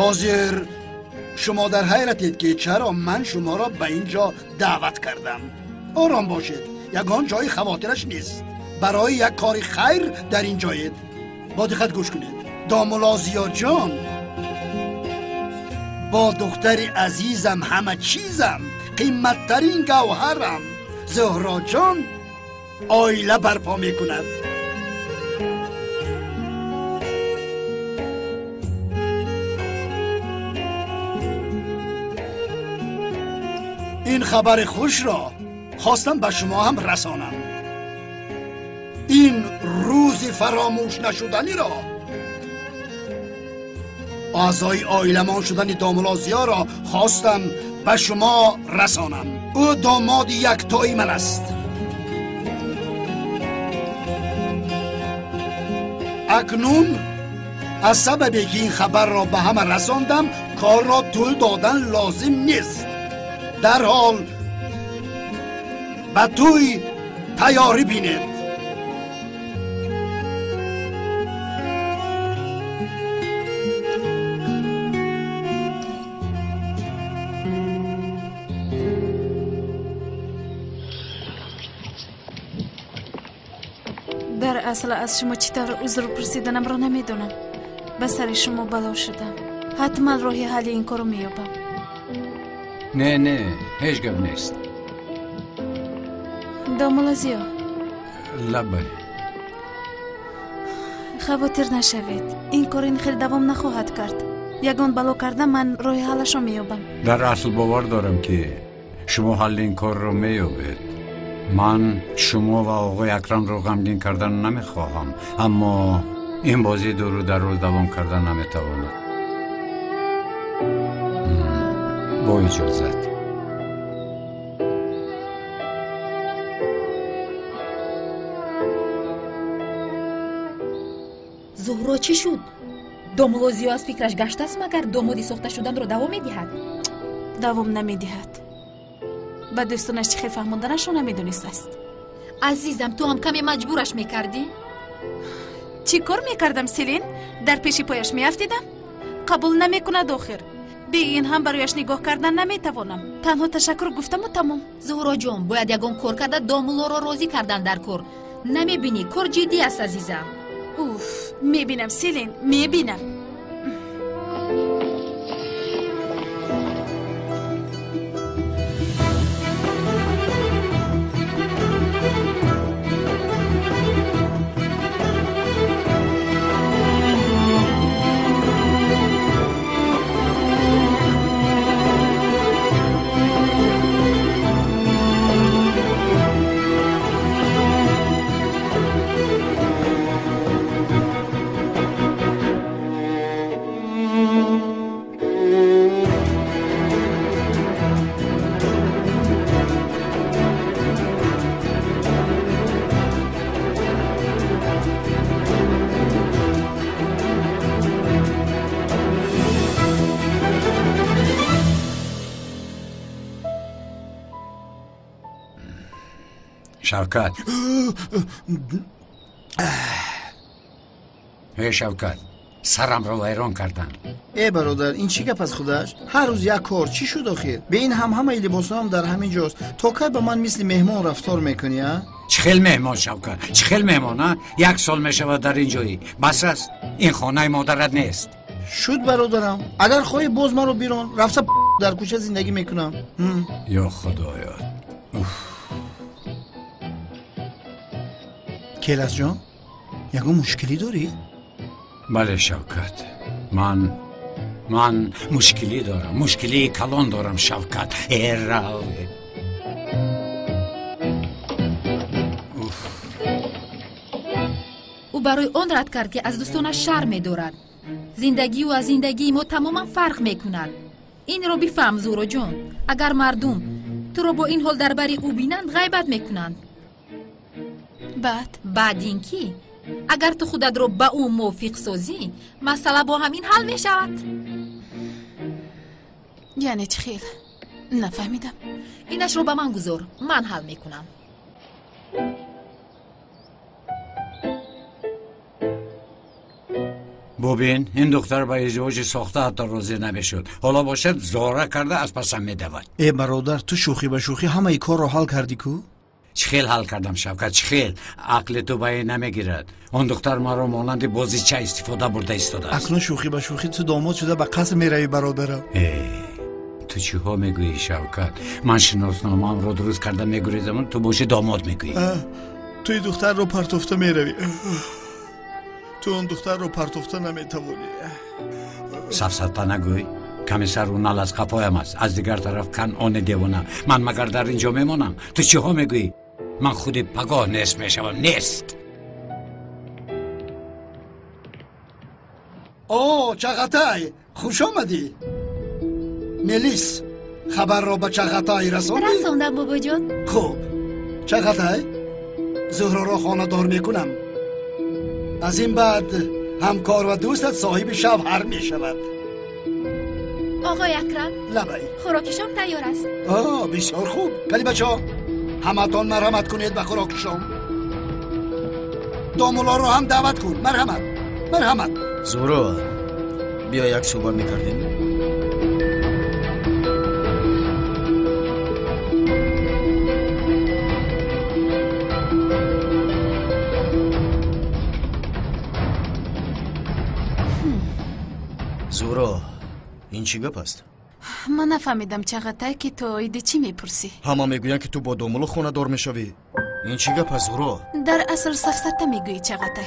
حاضر شما در حیرتید که چرا من شما را به اینجا دعوت کردم. آرام باشید، یگان جای خواطرش نیست. برای یک کار خیر در این جایید. با دقت گوش کنید. دامولازیا جان، با دختر عزیزم همه چیزم، قیمتترین گوهرم زهرا جان آیله برپا می کند. این خبر خوش را خواستم به شما هم رسانم. این روز فراموش نشدنی را، اعضای عائله‌مان شدن دامولازیا را خواستم به شما رسانم. او داماد یکتایی من است. اکنون از سببی که این خبر را به همه رساندم کار را طول دادن لازم نیست. در حال به توی تیاری بینید. در اصل از شما چطور عذر پرسیدنم را نمیدونم. به سر شما بلا شدم. حتما راهی حل این کارو میابم. نه هیچ گپ نیست. دامولازیا لبه خواطر نشوید. این کار این خیلی دوام نخواهد کرد. یگان بلا کردم من راه حلش رو میابم. در اصل باور دارم که شما حل این کار رو میابید. من شما و آقای اکرم رو غمگین کردن نمیخواهم، اما این بازی دو رو در روز دوام کردن نمیتواند. با اجازت. زهرا چی شد؟ دامولازیا از فکرش گشته است مگر دامادی ساخته شدن را دوام میدهد؟ دوام نمیدهد. به دوستانش چی خیلی فهموندنش رو نمیدونست است. عزیزم تو هم کمی مجبورش میکردی؟ چی کار میکردم سیلین؟ در پیشی پایش میافتیدم؟ قبول نمیکند آخر. به این هم برایش نگاه کردن نمیتوانم. تنها تشکر گفتم و تمام. زهرا جان باید یگان کار کرده دامولا را راضی کردن در کار. نمیبینی کار جدی است عزیزم. اوف میبینم سیلین، میبینم. شوکت ای شوکت سرم رو ویران کردن. ای برادر این چی گپ از خودش؟ هر روز یک کار چی شد آخر؟ به این همه لباسا هم در همین جاست. تا کی به من مثل مهمان رفتار میکنی ها؟ چخیل مهمان شوکت، چخیل مهمان ها؟ 1 سال میشود در اینجایی. بس است، این خانه مادرت نیست. شد برادرم، اگر خواهی باز من رو بیرون رفته در کوچه زندگی میکنم. یا خدایا. کیلاس جان یگو مشکلی داری؟ بله شوکت، من مشکلی دارم، مشکلی کلان دارم شوکت. او برای آن رد کرد که از دوستانش شرم می‌دارد. زندگی و از زندگی ما تماما فرق میکند. این رو بفهم زهرا جان. اگر مردم تو رو با این حال درباره او بینند غیبت میکنند. بعد اینکی اگر تو خودت رو با او موافق سازی مسئله با همین حل می شود. یعنی چی خیل؟ نفهمیدم. اینش رو به من گذار، من حل میکنم. ببین این دختر با ازدواج ساخته حتی راضی نمیشد، حالا باشد زاره کرده از پسم میدود. ای برادر تو شوخی به شوخی همه ای کار رو حل کردی کو؟ چخیل حل کردم شوکت، چخیل. عقل تو به این نمیگیرد. اون دختر ما رو مانند بازیچه استفاده برده ایستاده است. اکنون شوخی به شوخی تو داماد شده به قصد میروی برادرم. تو چی ها میگویی شوکت؟ من شناسنامه‌ام رو درست کرده میگویم تو باشه داماد میگویی. توی دختر رو پرتفته میروی، تو اون دختر رو پرتفته نمیتوانی. سفسطه نگوی. کمی سر و نال از قفایم است. از دیگر طرف کنعان دیوانه. من مگر در اینجا میمانم؟ تو چی ها میگویی؟ من خودی پگاه نیست میشوم. نیست. اوه چغتای خوش آمدی. ملیس خبر را به چغتای رساندی؟ رساندم بابا جان. خوب. چغتای زهرا را خانه دار میکنم. از این بعد همکار و دوستت صاحب شوهر می شود. آقای اکرم لبایی خوراکشام تیار است. بسیار خوب. کلی بچه ها همتان مرحمت کنید به خوراکشام. دامولا رو هم دعوت کن. مرحمت. زورا بیا یک صحبت میکردیم. زورا این چی گپ است؟ من نفهمیدم چقدر که تو ایده چی میپرسی؟ همه میگوین که تو با دامولو خونه دار میشوی. این چی گپ است زورا؟ در اصل سفسطه میگویی چقدر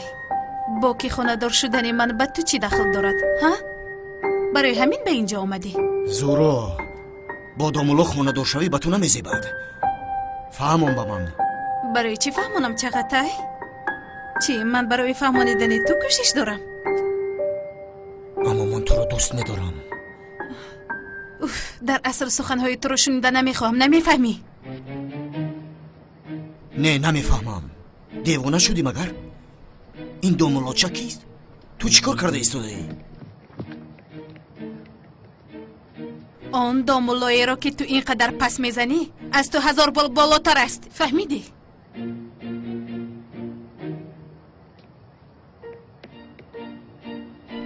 با که خونه دار شدن من به تو چی دخل دارد؟ ها؟ برای همین به اینجا آمدی؟ زورا با دامولو خونه دار شوی به تو نمیزیبد. فهمون با من. برای چی فهمونم چقدر؟ چی من برای فهمانیدن تو کوشش دارم؟ اما من تو رو دوست ندارم. در اصل سخنهای تو رو شنیده نمیخواهم. نمیفهمی؟ نه نمیفهمم. دیوانه شدی مگر؟ این دامولاچه کیست؟ تو چیکار کرده ایستاده ای؟ آن دامولایی را که تو اینقدر پس میزنی از تو 1000 بال بالاتر است. فهمیدی؟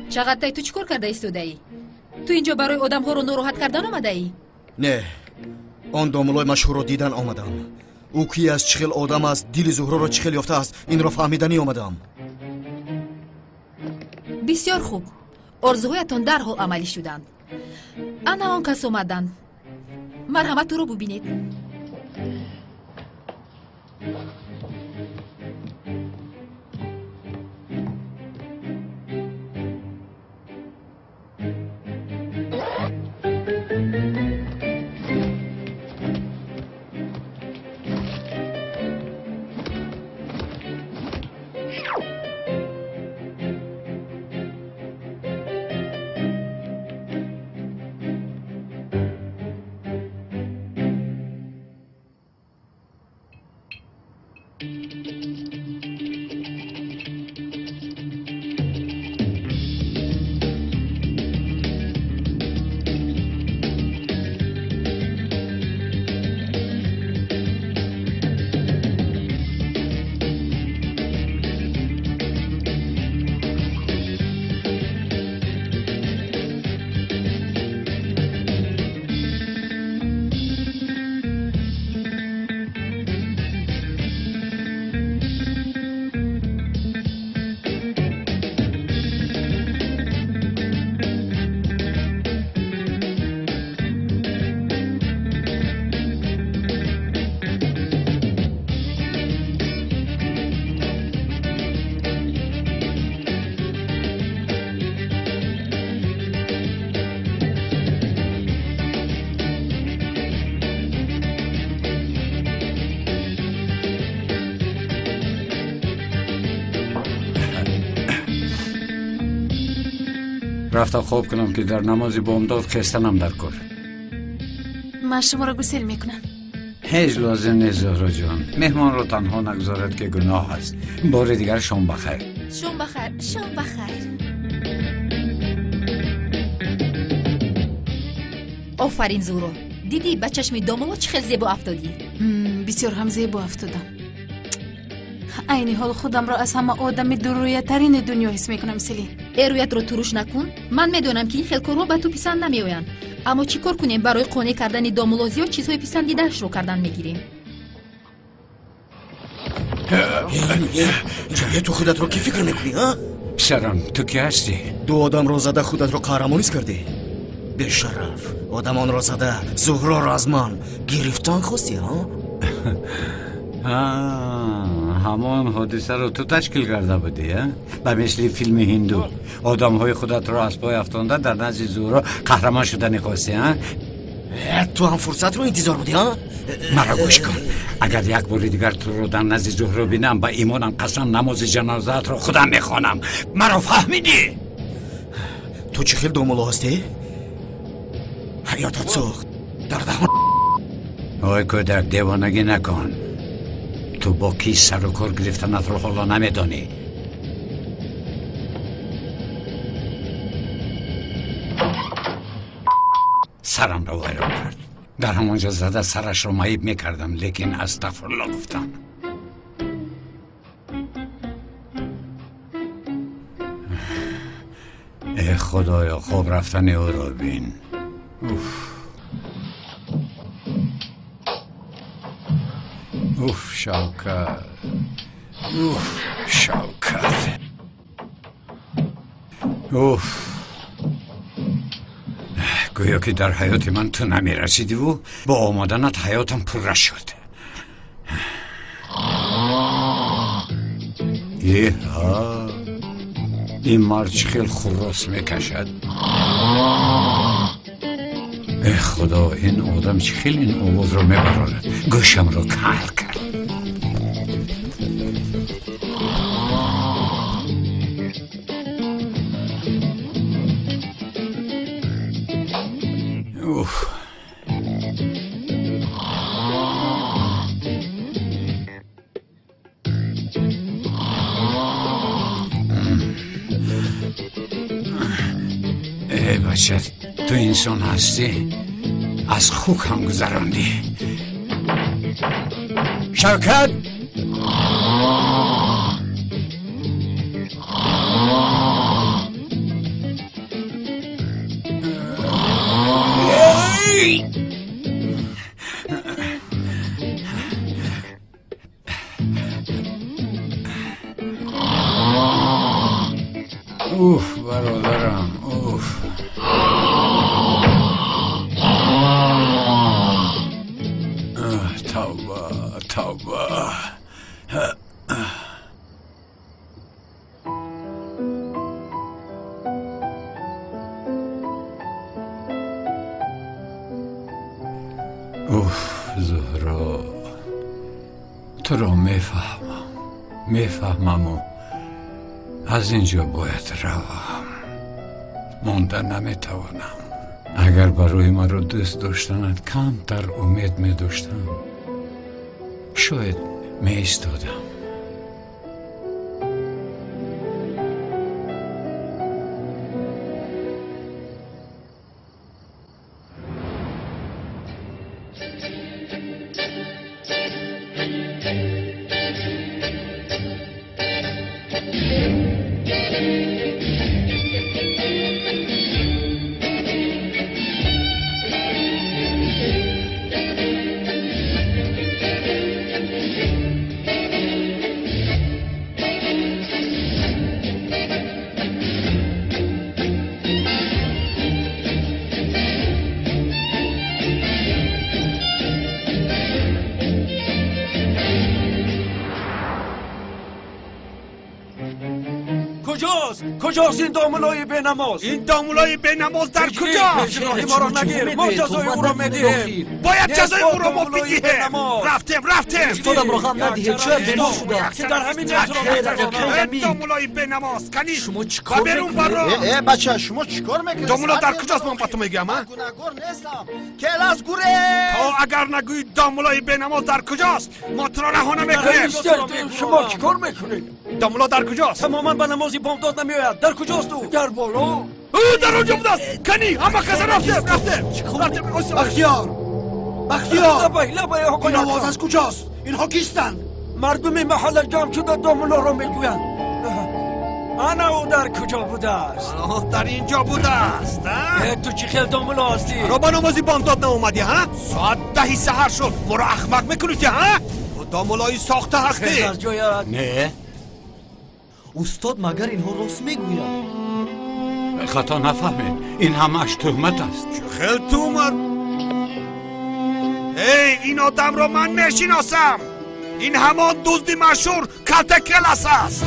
چقدر تو چیکار کرده ایستاده ای؟ تو اینجا برای آدم ها رو ناراحت کردن آمده ای؟ نه، آن دامولای مشهور رو دیدن آمدم. او کی از چخیل آدم است، دل زهرا را چخیل یافته است، این را فهمیدنی آمدم. بسیار خوب. آرزوهایتان در حال عملی شدند. انا آن کس آمدند. مرحمت تو رو ببینید. رفتم خواب کنم که در نماز بامداد خستنم در کار. من شما را گسیل میکنم. هیچ لازم نیست زهرا جان. مهمان رو تنها نگذارد که گناه است. بار دیگر شام بخیر. شام بخیر. شام بخیر. آفرین زورو. دیدی به چشم دامولو چه خیلی زیبا افتادی؟ بسیار هم زیبا افتادم. عین حال خودم را از همه آدم درویترین دنیا حس میکنم سلین. رویت رو تروش نکن. من میدونم که این خیلی کارها به تو پسند نمیآیند، اما چیکار کنیم برای قانع کردن دامولازی ها چیزهای پسندیده‌اش رو کردن میگیریم. چرا تو خودت رو کی فکر میکنی ها؟ سرم تو کی هستی؟ دو آدم را زده خودت رو قهرمانی کردی. بی‌شرف آدمان را زده زهرا را از من گرفتن خواستی ها؟ همان حادثه رو تو تشکیل کرده بودی به مثل فیلم هندو آدم های خودت رو از پای افتانده در نزد زهرا قهرمان شدن خواستی تو هم فرصت رو انتظار بودی ها؟ مرا گوش کن، اگر یک بار دیگر تو رو در نزد زهرا بینم با ایمانم قسم نماز جنازت رو خودم میخوانم. مرا فهمیدی؟ تو چه خیلی دومولو هستی؟ حیاتت سوخت در دهان. آی کودک دیوانگی نکن. تو با کی سر و کار گرفتنت رو حالا نمیدانی. سرم رو ویران کرد. در همانجا زده سرش رو معیب میکردم، لیکن استغفرالله گفتم. ای خدایا خواب رفتن او رو بین. شوکت. شوکت. گویا که در حیات من تو نمی رسیدی و با آمدنت حیاتم پر شد. این مرد خیلی خراس میکشد. ای خدا این آدم خیلی این آواز رو میبراند. گوشم رو کهل کرد. ای بچه تو انسان هستی، از خوک هم گذراندی. شوکت برادرم. توبه. زهرا تو را میفهمم و از اینجا باید روم. ماندن نمیتوانم. اگر برای من رو دوست داشتنت کمتر امید میداشتم شاید می ایستادم. کجاست این دامولای بینماز؟ این دامولای بینماز در کجاست؟ پناهی ما را نگیر، ما جزای او را میدهیم. باید جزای او را ما بدهیم. رفتیم استادم را غم ندهید. شاید بیدار شده که در همین دامولای بینماز کنی شما چیکار برون برا. بچه شما چیکار میکنید؟ دامولا در کجاست من با تو میگم؟ گناهگار نیستم. کلاس گوره. تو اگر نگویی دامولای بینماز در کجاست ما تو را رها نمیکنیم. شما چیکار میکنید؟ دامولا در کجاست؟ تماما به نمازی بامداد نمیآید. در کجاست او؟ در بالا. او در اونجا بودست. کنی همه کسی رفته. بختیار این آواز از کجاست؟ اینها کیستن؟ مردم محل جمع شده داملا رو میگویند. انا او در کجا بوده است؟ در اینجا بوده است. تو چی خیلی داملا هستی؟ رو با نمازی بامداد ناومدی ها؟ ساعت 10 سحر شد، مرا احمق میکنید ها؟ تو داملایی ساخته هستی؟ خیلی از جایت. نه استاد مگر اینها راست میگوید؟ خطا نفهمید، این همش تهمت است. خیلی تهمت؟ این آدم رو من میشناسم. این همان دزدی مشهور کلتکلس است.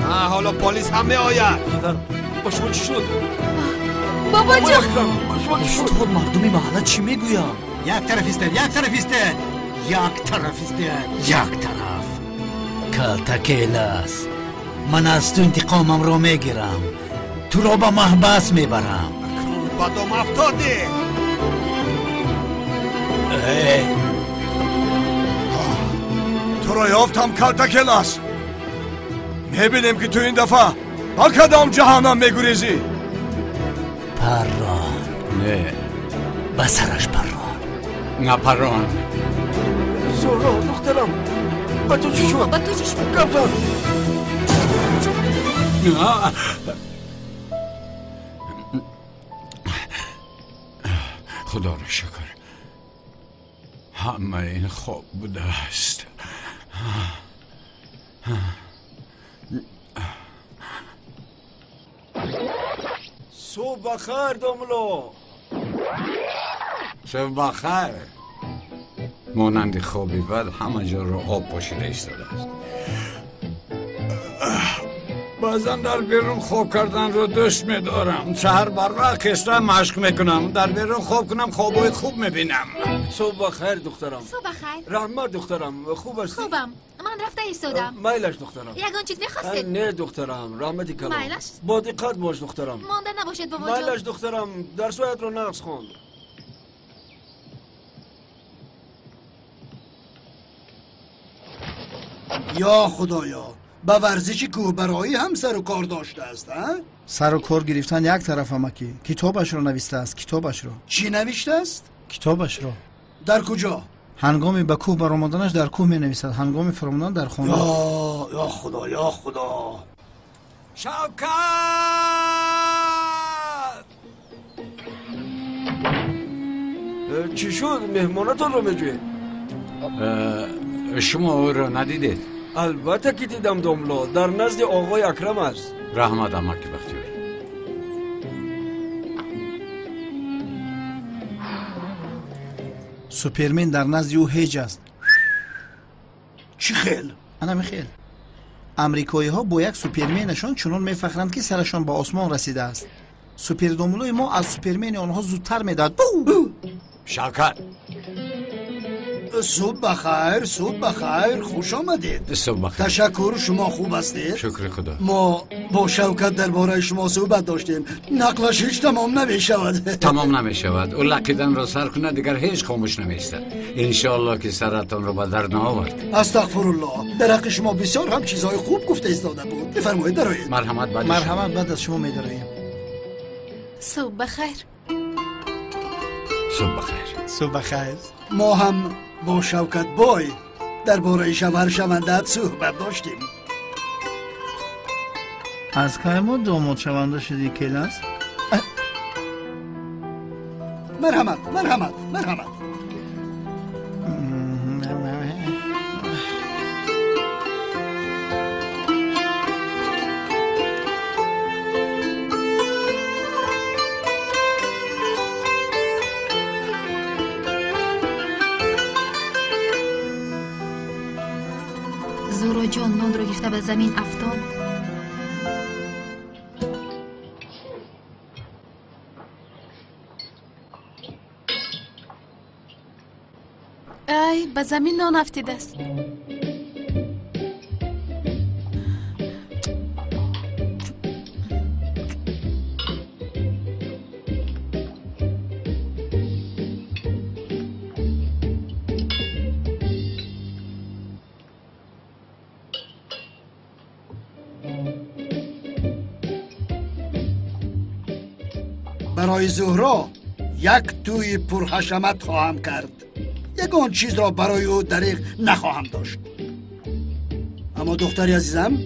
حالا پلیس هم می آید. با شما چی شد؟ بابا جان استاد مردمی محله چی میگوید؟ یک طرف است، یک طرف است، یک طرف است، یک طرف. کلتکیلس، من از تو انتقامم رو میگیرم، تو رو با محبس میبرم. بدم افتادی. تو را یافتم کلتکلس. میبینیم که تو این دفعه با کدام جهنم میگریزی. پران. نه بسرش پران. نه پران. زهرا دخترم با تو چی شد؟ با تو چی شد؟ گفتم خدا را شکر، همه این خوب بوده است. صبح بخیر داملا. صبح بخیر. مانند خوابی بد همه جا رو آب پاشیده ایستاده است. بعضا در بیرون خواب کردن رو دوست می‌دارم. سحر بر وقت خسته مشق میکنم، در بیرون خواب کنم خوابای خوب میبینم. صبح بخیر دخترم. صبح بخیر. رحمت دخترم، خوب هستی؟ خوبم، من رفته ایستادم. میلش دخترم. یگان چیز میخواستید؟ نه دخترم، رحمتی کلام. میلش؟ با دقت باش دخترم. مانده نباشید بابا جان. میلش دخترم، درسایت رو نقص خوند. یا خدایا، با ورزش کوهبرایی هم سر و کار داشته است ها؟ سر و کار گرفتن یک طرف امکی. کتابش رو نوشته است. کتابش رو. چی نوشته است؟ کتابش رو. در کجا؟ هنگامی به کوه برآمدنش در کوه می نویسد، هنگامی فراموندن در خانه. یا خدا، یا خدا. شوکت! چی شد؟ مهمانتان رو میجوید؟ شما او را ندیدید؟ البته که دیدم داملا، در نزد آقای اکرم است. رحمت امک بختیاری. سوپرمن در نزد او هیچ است. چی خیل؟ انا میخیل. امریکایی ها با یک سوپرمنشان چنان میفخرند که سرشان به آسمان رسیده است. سوپر داملای ما از سوپرمن آنها زودتر میداد. شوکت! صبح بخیر، صبح بخیر، خوش آمدید. صبح بخیر. تشکر، شما خوب هستید؟ شکر خدا. ما با شوکت درباره شما صحبت داشتیم. نقلش هیچ تمام نمی شود. تمام نمی شود. او لقیدن را سر کنه دیگر هیچ خاموش نمیستد. انشاءالله که سرتان رو به در نآورد. استغفرالله. در حق شما بسیار هم چیزهای خوب گفته ایستاده بود. بفرمایید درایید. مرحمت بعد. مرحمت بعد از شما می‌داریم. صبح بخیر. صبح بخیر. صبح بخیر. ما هم با شوکت بای درباره شوهر شوندت صحبت داشتیم. از که ما داماد شونده شدی کلاس؟ مرحمت، مرحمت، مرحمت. زورا جان نان رو گرفته به زمین افتاد. ای به زمین نان افتیده است. برای زهرا یک توی پرحشمت خواهم کرد. یگان چیز را برای او دریغ نخواهم داشت. اما دختری عزیزم،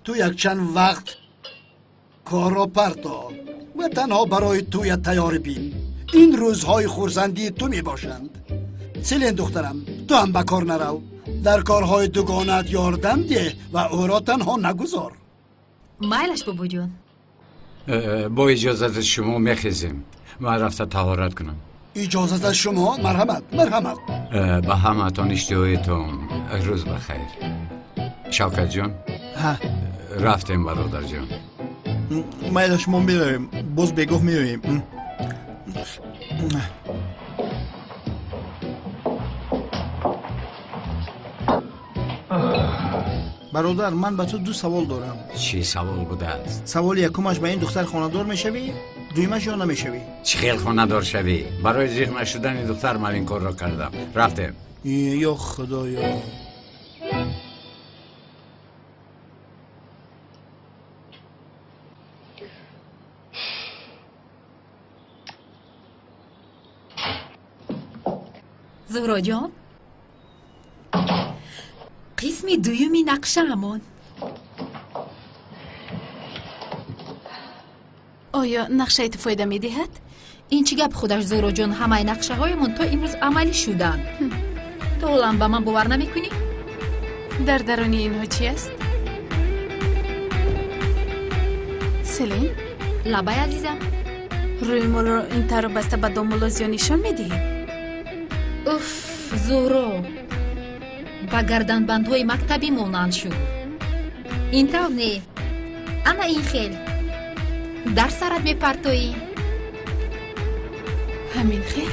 تو یک چند وقت کار را پرتا و تنها برای توی تیار بین. این روزهای خورسندی تو می باشند. سیلین دخترم، تو هم به کار نرو. در کارهای دوگانت یاردم ده و او را تنها نگذار. مایلش بابا جون. با اجازت شما میخیزیم. من رفته طهارت کنم. اجازت از شما؟ مرحمت. به همتان اشتهایتون روز بخیر. شوکت جان رفتیم برادر جان. مایلش ما میرویم، باز بگاه میرویم. برادر، من به تو 2 سوال دارم. چی سوال بوده است؟ سوال یکمش به این دختر خانه‌دار میشوی؟ دویمش یا نمیشوی؟ چی خیل خانه‌دار شوی؟ برای زیغ نشدن این دختر من این کار را کردم. رفتیم. یا خدایا. زهرا جان، قسم دویمی نقشه همان. آیا نقشه فایده می دهد؟ این چی گپ خودش زهرا جان؟ همه نقشه های من تا امروز عملی شدن. تو اولم به من باور نمی کنی؟ در درونی اینها چی است؟ سلین؟ لبای عزیزم، روی ما را این تر بسته به دامولازیا نشان می دهی؟ اوف زهرا، با گردن بندهای مکتبی مانند شد. این طور نه. اما این خیل در سرت می پرتایی. همین خیل؟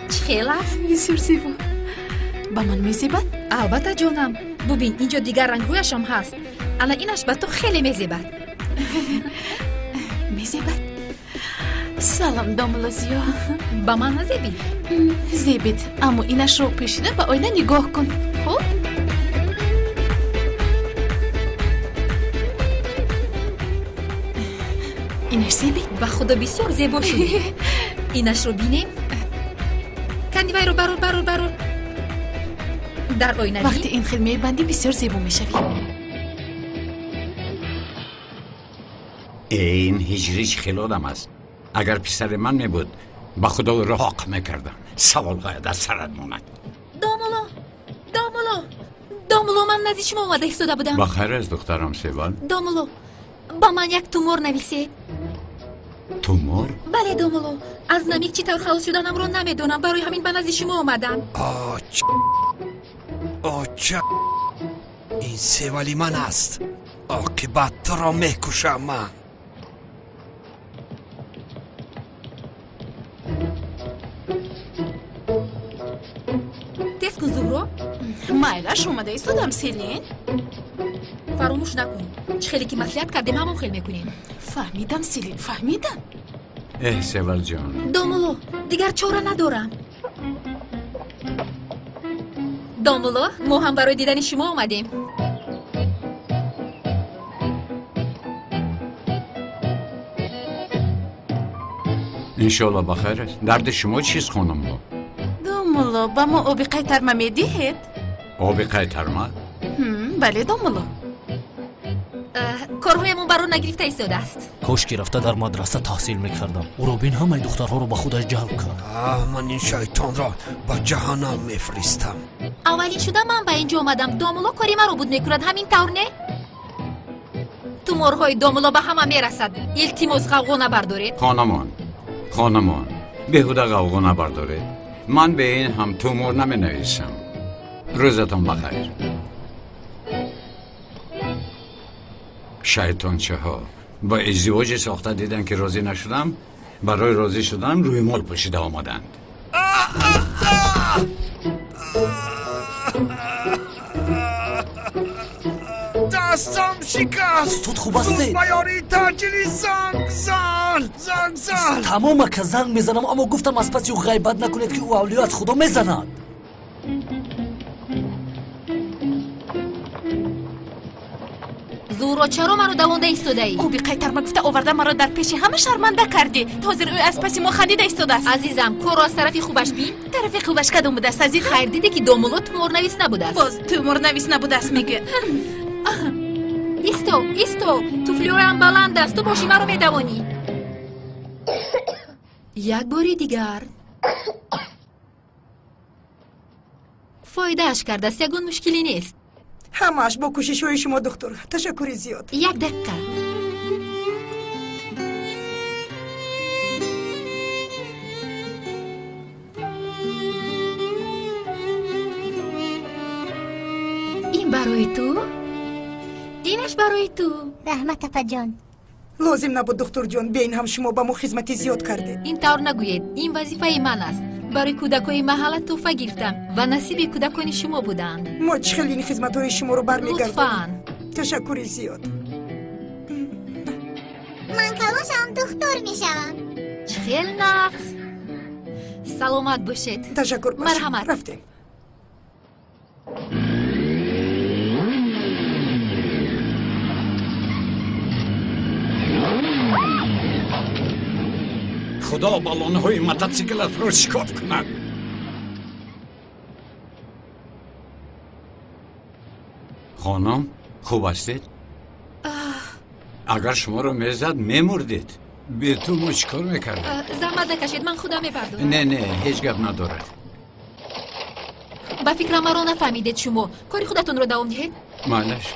چه خیل است؟ بسیار زیبا. با من می زیبد؟ البته جانم. ببین اینجا دیگر رنگهایش هم هست. الان اینش به تو خیلی می زیبد. می زیبد؟ سلام دامولازیا. با من نزیبی؟ زیبید، اما اینش رو پیشیده به آینه نگاه کن. خب؟ اینش زیبید؟ به خدا بسیار زیبا شدی. اینش رو بینیم؟ کندیوی رو برور در آینه. وقتی این خیل میبندی بسیار زیبا میشوی. این هجریش خیلی آدم است. اگر پسر من میبود با خدا رحاق میکردم. سوال باید از سرت ماند. دامولو من نزدیک شما اومده ایستاده بودم. بخیر از دخترم سیوال. دامولو با من یک تومور نویسید. تومور؟ بله دامولو، از نمیک چی طور خلاص شدنم رو نمیدونم، برای همین به نزدیک شما اومدم. آچه این سیوالی من است. عاقبت تو را میکشم من. تست کن زهرا. مایلش اومده ایستادم سیلین. فراموش نکن چه خیلی که مسئولیت کردیم همون خیلی میکنیم. فهمیدم سیلین، فهمیدم. سیوال جان. دامولو دیگر چاره ندارم. دامولو ما هم برای دیدن شما اومدیم. انشالله بخیر است. درد شما چیست خانم ما؟ دامولو با ما آبی قیترمه میدهید؟ آبی قیترمه؟ بله دامولو. کارهایمون برای نگرفته ایستاده است. کاش که رفته در مدرسه تحصیل میکردم. او روبین همه دخترها رو به خودش جلب کرد. من این شیطان را به جهنم میفرستم. اولین شده من به اینجا اومدم. دامولو کاری من رو بود میکرد، همین طور نه؟ تومورهای دامولو به همه میرسد. التماس غوغا نبردارید. خانمان بهوده غوغا نبردارید. من به این هم تومور نمی نویسم. روزتان بخیر. شیطان چه ها با ازدواج ساخته دیدن که راضی نشدم، برای راضی شدن روی مال پوشیده آمدند. دستم شکست. تو خوب هستی؟ زود بیاری تاجری زنگ. تمام که زنگ میزنم، اما گفتم از پس او غیبت نکنید که او اولیات خدا میزند. زورا چرا منو دوانده ایستاده ای؟ او بی قیتر ما گفته آورده مرا در پیش همه شرمنده کردی. حاضر او از پسی ما خندیده ایستاده است. عزیزم کور از طرفی خوبش بین؟ طرفی خوبش کدوم بوده است عزیزم؟ خیر دیده که دومولو تومور نویس نبوده است. باز تومور نویس نبوده است میگه. ایستو تو فلورم بلند است، تو باشی مرا میدوانی. یک باری دیگر فایدهش کرده است، یگون مشکلی نیست. همش با کوشش های شما دکتر. تشکری زیاد. یک دقیقه. این برای تو؟ اینش برای تو. رحمت اپا جان. لازم نبود دکتر جان، بیاین هم شما با ما خدمتی زیاد کردید. این طور نگوید، این وظیفه من است. برای کودکای محله تحفه گرفتم و نصیب کودکان شما بودند. ما چه خیلی این خدمت های شما رو برمیگردیم. لطفاً. تشکری زیاد. من کلاشم دکتر میشم. خیلی نقص. سلامت باشید. تشکر باشید. مرحمت. رفتیم. خدا بالونه های موتورسیکلت رو شکاف کند. خانم خوب هستید؟ اگر شما رو میزد میمردید. به تو ما چیکار میکردید؟ زحمت نکشید، من خودم میپردازم. نه هیچ گپ ندارد. با فکرم مرا نفهمیدید شما. کاری خودتون رو دوام دهید. مالش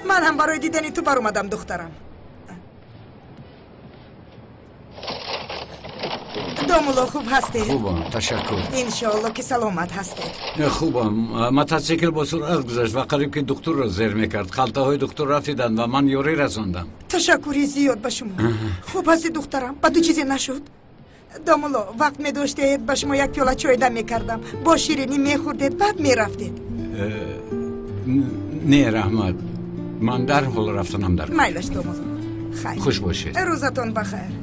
من هم برای دیدن تو بر اومدم دخترم. دومولو خوب هستید؟ خوبم تشکر. انشاءالله که سلامت هستید. خوبم. موتورسیکل با سرعت گذشت و قریب که دکتر را زیر میکرد. خلطه های دکتر رفتیدن و من یوری رساندم. تشکری زیاد به شما. خوب هستید دخترم؟ با تو چیزی نشد؟ دومولو وقت می داشتید به شما یک پیاله چای دم میکردم، با شیرینی میخوردید بعد میرفتید. نه رحمت، من در حال رفتنم در میلش دومولو. خیر خوش باشید. روزتون بخیر.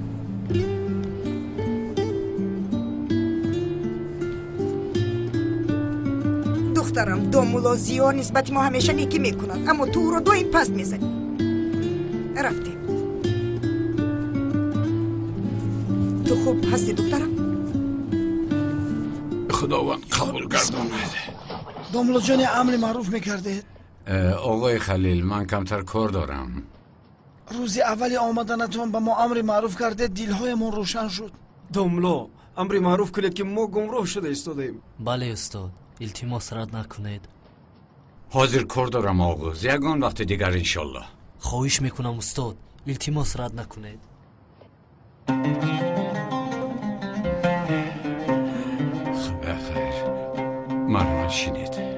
دخترم دومولو زیاد نسبت ما همیشه نیکی میکند، اما تو رو دویم پس میزنی. رفتیم. تو خوب هستی دخترم؟ خداوند قبول گرداند. دومولو جان امر معروف میکرده؟ آقای خلیل من کمتر کار دارم. روزی اولی آمدنتون به ما امر معروف کرده، دلهایمون روشن شد. دومولو امر معروف کنید که ما گمراه شده ایستادیم. بله استاد، التماس رد نکنید. حاضر کار دارم آقا، یگان وقت دیگر انشالله. خواهش میکنم استاد، التماس رد نکنید. خیر مرحمت شینید.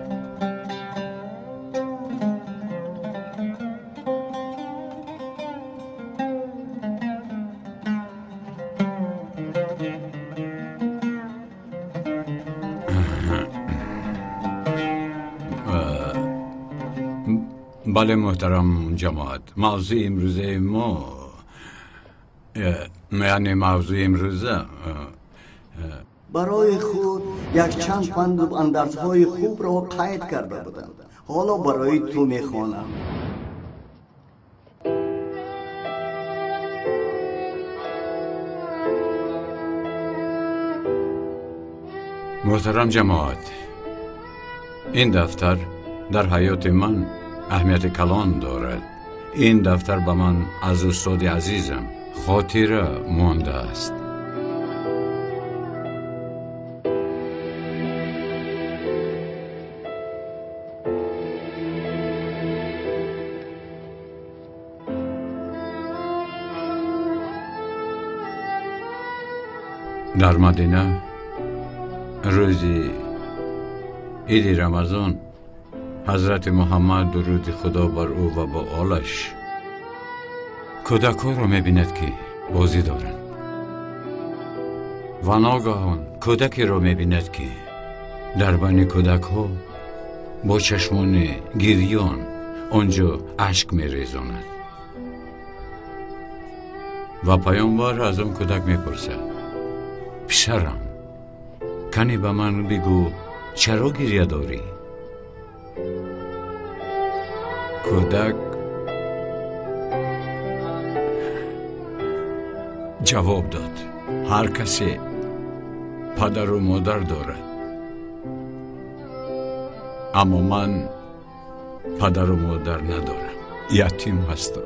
بله محترم جماعت، موضوع امروزه ما یعنی موضوع امروزه برای خود یک چند پند و اندرزهای خوب را قید کرده بودند. حالا برای تو میخوانم. محترم جماعت، این دفتر در حیات من اهمیت کلان دارد. این دفتر به من از استاد عزیزم خاطره مانده است. در مدینه روزی عید رمضان حضرت محمد درود خدا بر او و با آلش کودک ها را می‌بیند که بازی دارند و ناگهان کودکی را می‌بیند که در بین کودک ها با چشمان گریان آنجا اشک می‌ریزاند و پیامبر از آن کودک می‌پرسد: پسرم، کنی به من بگو چرا گریه داری؟ کودک جواب داد: هر کسی پدر و مادر دارد، اما من پدر و مادر ندارم، یتیم هستم.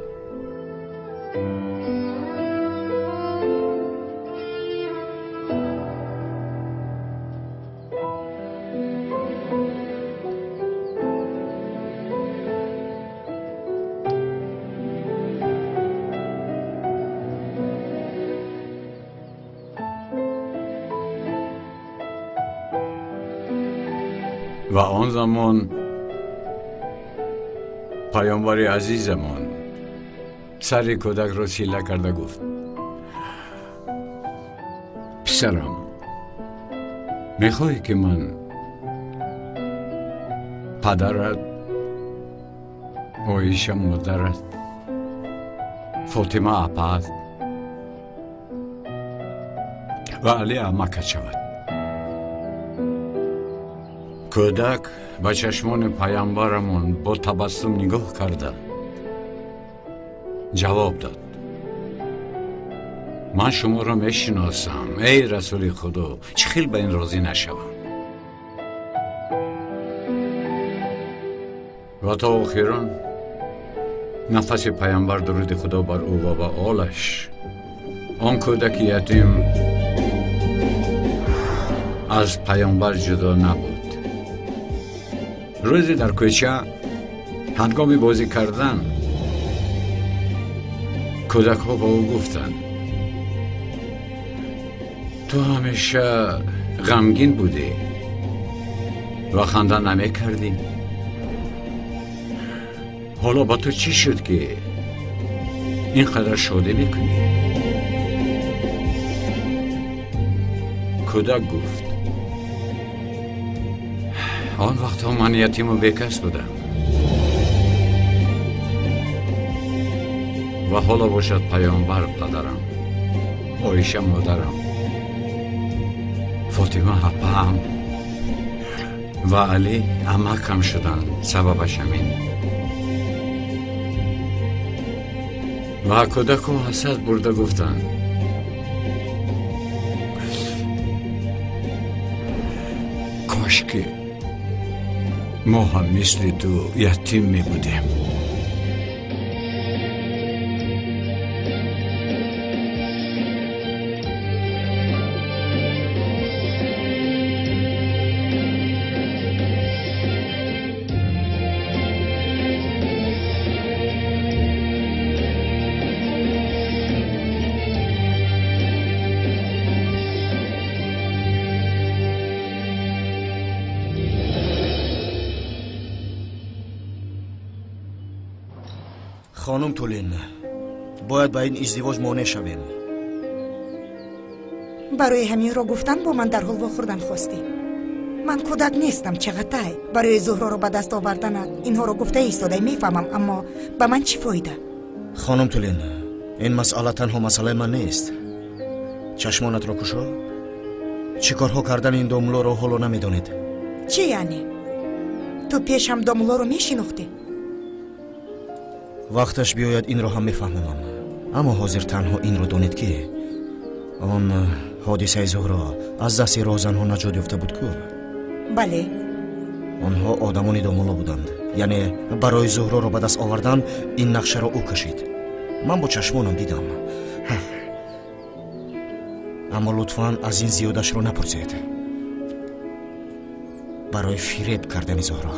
و آن زمان پیامبر عزیزمان سر کودک را سیله کرده گفت: پسرم، میخوای که من پدرت، عایشه مادرت، فاطمه اپت و علی عمکت شود؟ کودک به چشمان پیامبرمون با تبسم نگاه کرده جواب داد: من شما را میشناسم ای رسول خدا، چه خیلی به این راضی نشوم. و تا آخران نفس پیامبر درود خدا بر او و به آلش آن کودک یتیم از پیامبر جدا نبود. روزی در کوچه هنگام بازی کردن کودک ها با او گفتند: تو همیشه غمگین بودی و خنده نمی کردی، حالا با تو چی شد که اینقدر شاده میکنی؟ کودک گفت: آن وقتا من یتیم و بیکس بودم و حالا باشد پیامبر پدرم، عایشه مادرم، فاطمه اپم و علی عمکم شدن سببش همین. و کودک و حسد برده گفتن: کاش که ما هم مثل تو یتیم می بودیم. خانم تولین، باید با این ازدواج مانع شویم. برای همین را گفتن با من در حال واخوردن خواستی. من کودک نیستم، چقدر برای زهرا رو به دست آوردن اینها رو گفته ایستاده میفهمم، اما به من چی فایده؟ خانم تولین، این مسئله تنها مسئله من نیست. چشمانت را کشا. چی کارها کردن این دامولا رو حالا نمیدونید؟ چی یعنی؟ تو پیش هم دامولا رو میشناختی؟ وقتش بیاید این رو هم میفهمم، اما حاضر تنها این رو دونید که آن حادثه زهرا از دست روزنها نجات یافته بود کو؟ بله. آنها آدمان دامولا بودند. یعنی برای زهرا را به دست آوردن این نقشه را او کشید. من با چشمانم دیدم. اما لطفاً از این زیادش را نپرسید. برای فریب کردن زهرا.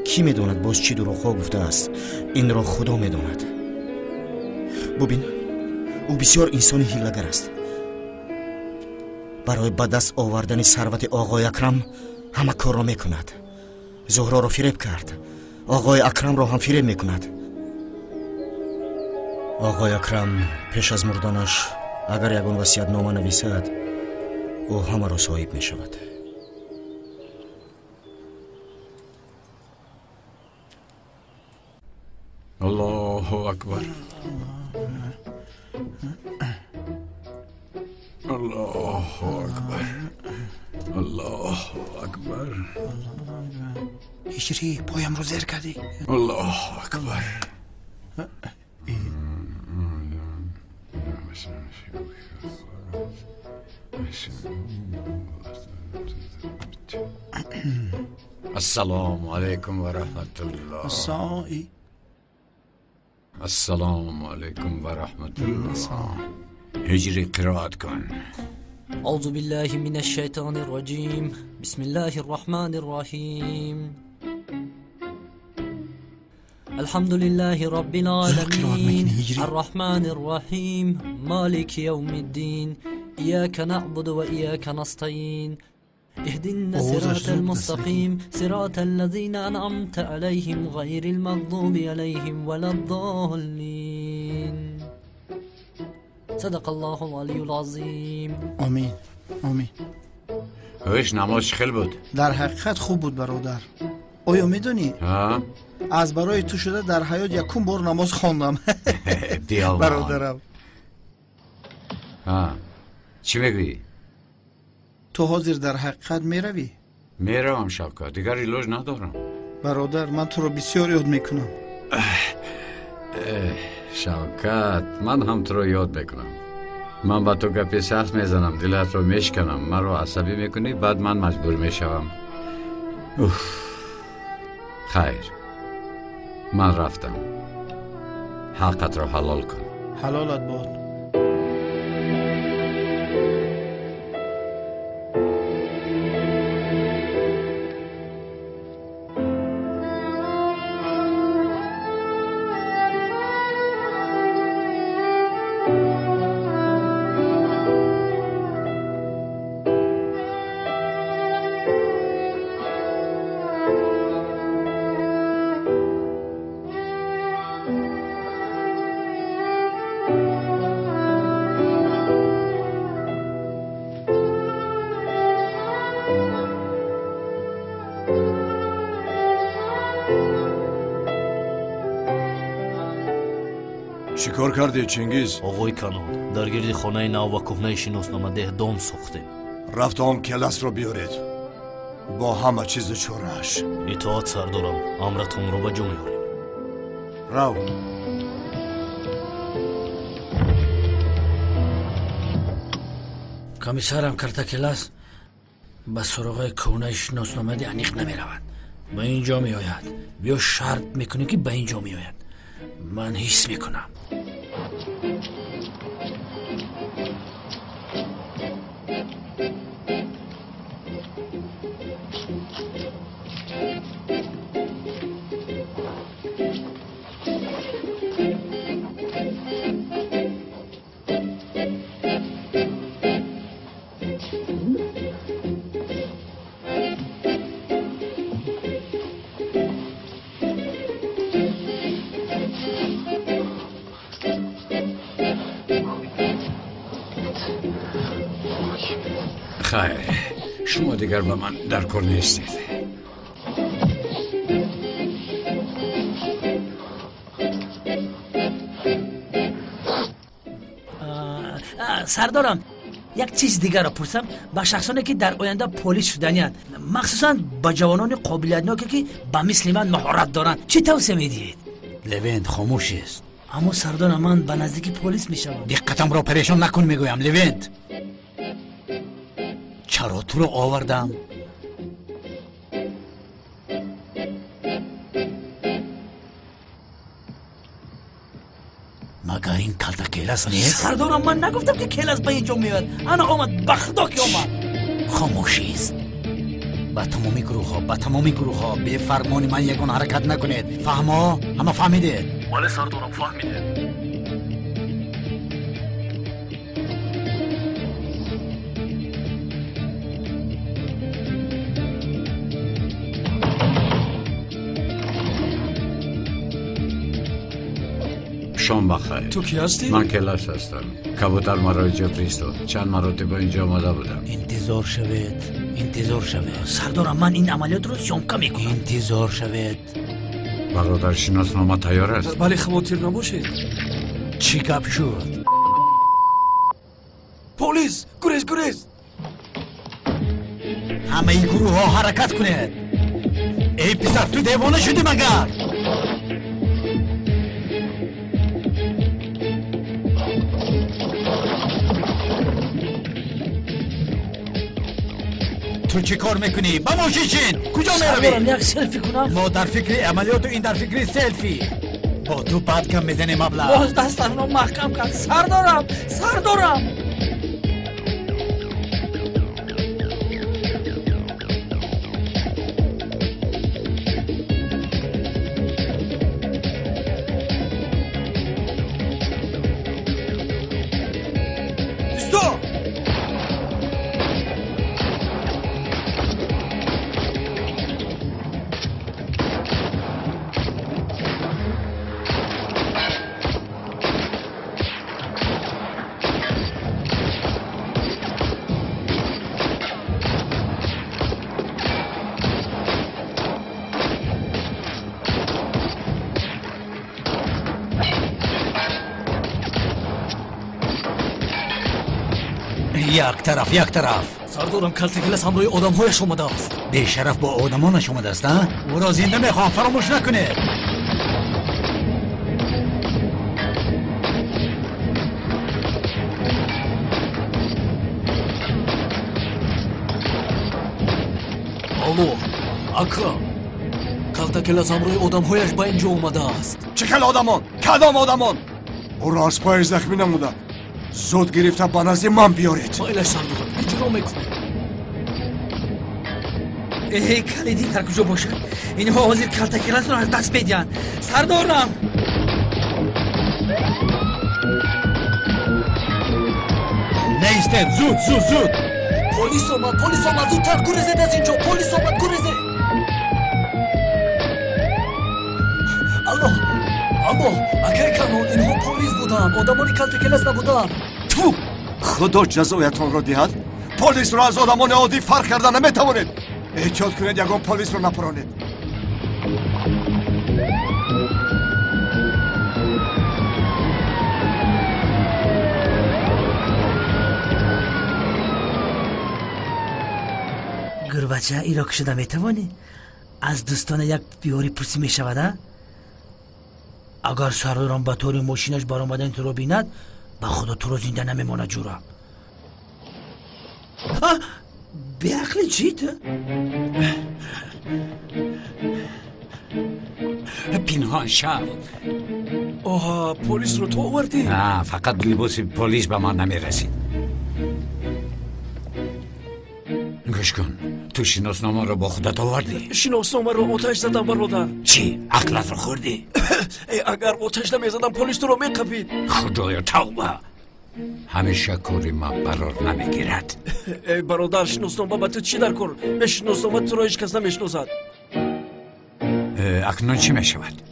کی میداند باز چی دروغ‌ها گفته است؟ این را خدا میداند. ببین، او بسیار انسان حیله‌گر است. برای به دست آوردن ثروت آقای اکرم همه کار را میکند. زهرا را فریب کرد. آقای اکرم را هم فریب میکند. آقای اکرم پیش از مردنش اگر یگان وصیت نامه نویسد، او همه را صاحب می شود. الله اکبر. الله اکبر. الله اکبر. هجری پایم رو زیر کردی. الله اکبر. السلام علیکم و رحمت الله. السلام علیکم و رحمت الله. هجری قرائت کن. اعوذ بالله من الشیطان الرجیم. بسم الله الرحمن الرحیم. الحمد لله رب العالمين الرحمن الرحيم مالك يوم الدين إياك نعبد وإياك نستعين اهدنا الصراط المستقيم صراط الذين أنعمت عليهم غير المغضوب عليهم ولا الضالين. صدق الله العلي العظيم. آمین آمین. اوش نماز خیلی بود. در حقیقت خوب بود برادر. آیا میدونی؟ از برای تو شده در حیات یکم بار نماز خواندم. برادرم. چی میگویی؟ تو حاضر در حقیقت میروی؟ میروم شوکت، دیگر ایلاج ندارم. برادر من تو رو بسیار یاد میکنم. شوکت من هم تو رو یاد میکنم. من با تو گپی سخت میزنم، دلت رو میشکنم، من رو عصبی میکنی، بعد من مجبور میشوم. خیر، من رفتم. حقت رو حلال کن. حلالت باد. چیکار کردی چنگیز؟ آقای کنال در گرد خانه نو و کهنه شناسنامه دام ساختیم. رفتم کلاس رو بیارید با همه چیز چورش. اطاعت سردارم، امرتون رو به جا میاریم. رو. کمیسرم کرده کلاس به سراغ کهنه شناسنامه انیق نمی رود. به اینجا می آید. بیا شرط میکنی که به اینجا می آید. من حس میکنم. خیر، شما دیگر با من در کار نیستید. سردارم یک چیز دیگر را پرسم. با شخصانی که در آینده پلیس شدنی‌اند، مخصوصا با جوانان قابلیت‌ناکی که با مثل من مهارت دارند، چی توصیه می‌دهید؟ لوینت خاموش است. اما سردارم من به نزدیکی پلیس میشم. دقتم را پریشان نکن میگویم لوینت. چرا تو رو آوردم؟ مگر این کلتا کلاس نیست؟ سردارم من نگفتم که کلاس به اینجا میاد. انا آمد بخدا که آمد. خاموشی است. با تمامی گروه ها به فرمان من یگان حرکت نکنید. فهما؟ همه فهمیدید؟ بله سردارم فهمیده. شام بخیر. تو کی هستی؟ من کلاس هستم. کبوتر مرا فرستاد. چند مرتبه اینجا آمده بودم. انتظار شوید. سردارم من این عملیات رو سیامکا میکنم. انتظار شوید. برادر شناسنامه تیار است؟ بله خواطر نباشید. چی گپ شد؟ پلیس گریز. همه این گروه ها حرکت کنید. ای پسر تو دیوانه شدی مگر؟ تو چی کار میکنی؟ بموشیشین! کجا میروی؟ سردارم یک سلفی کنم. ما در فکری عملیات و این در فکری سلفی. با تو بعد کم میزنی مبلغ. باز دستم رو محکم کرد. سردارم یک طرف. سردارم کلتا کلاس همراه آدم هایش اومده است. به شرف با آدمانش اومده است نه؟ او را زنده میخوام فراموش نکنید. الو اکرم، کلتا کلاس همراه آدم هایش با اینجا اومده است. چه کل آدمان؟ کدام آدمان؟ او را از پای زخمی نموده. زود گرفته با نزد من بیارید. مایلش سردارم اجرا میکنه. ای کلیدی در کجا باشد؟ اینها حاضر کلتا کلاس رو از دست بدین. سردارم نیستید. زود پلیس آمد زودتر گریزید از اینجا. پلیس آمد گریزید. الله اگر کنون اینها پلیس بودن، آدمانی کلتا کلاس نبودن. تو خدا جزایتان را دهد. پلیس را از آدمان عادی فرق کردن نمیتوانید. احتیاط کنید یگان پلیس را نپرانید. گربچه ایرا که شده میتوانی؟ از دوستان یک بیاری پرسی میشوده؟ اگر سردارم به طور ماشینش برآمدن تو رو بیند، به خدا تو رو زنده نمیمانه جورا. به عقل چیت؟ پنهان شب. آها پلیس رو تو آوردی؟ نه فقط لباس پلیس به من نمیرسید. گوش کن، تو شناسنامه رو با خودت آوردی؟ شناسنامه رو آتش زدم برادر. چی؟ عقلت رو خوردی؟ اگر آتش نمیزدم پلیس تو رو میقبید. خدایا توبه. همیشه کوری من برار نمیگیرد. ای برادر شناسنامه به تو چی در کار؟ به شناسنامه تو را هیچ کس نمیشناسد. اکنون چی میشود؟